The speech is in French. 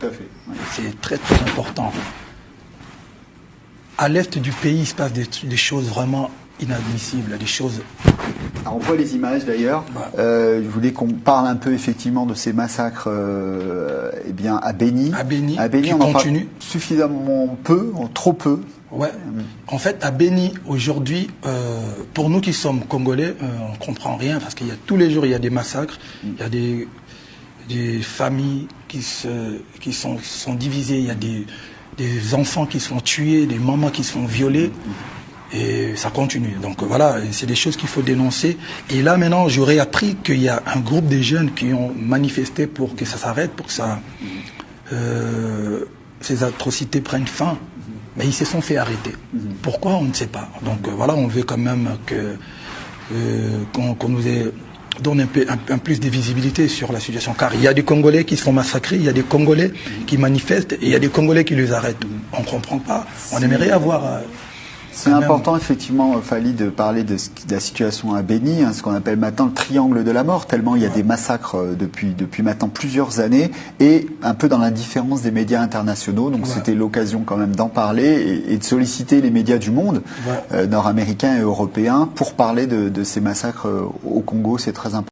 Tout à fait. Oui. C'est très très important. À l'est du pays, il se passe des choses vraiment inadmissibles, des choses... Alors on voit les images d'ailleurs. Je voulais qu'on parle un peu effectivement de ces massacres eh bien, à Beni. À Beni, on en parle suffisamment peu, trop peu. Ouais. En fait, à Beni, aujourd'hui, pour nous qui sommes Congolais, on ne comprend rien parce qu'il y a tous les jours, il y a des massacres, il y a des familles qui sont divisées, il y a des enfants qui sont tués, des mamans qui sont violées. Et ça continue. Donc voilà, c'est des choses qu'il faut dénoncer. Et là maintenant, j'aurais appris qu'il y a un groupe de jeunes qui ont manifesté pour que ça s'arrête, pour que ces atrocités prennent fin. Mais ils se sont fait arrêter. Pourquoi, on ne sait pas. Donc voilà, on veut quand même qu'on nous donne un plus de visibilité sur la situation. Car il y a des Congolais qui se font massacrer, il y a des Congolais qui manifestent, et il y a des Congolais qui les arrêtent. On ne comprend pas. On aimerait avoir... C'est important, effectivement, Fally, de parler de la situation à Beni, ce qu'on appelle maintenant le triangle de la mort, tellement il y a des massacres depuis maintenant plusieurs années, et un peu dans l'indifférence des médias internationaux. Donc c'était l'occasion quand même d'en parler et de solliciter les médias du monde, nord-américains et européens, pour parler de ces massacres au Congo. C'est très important.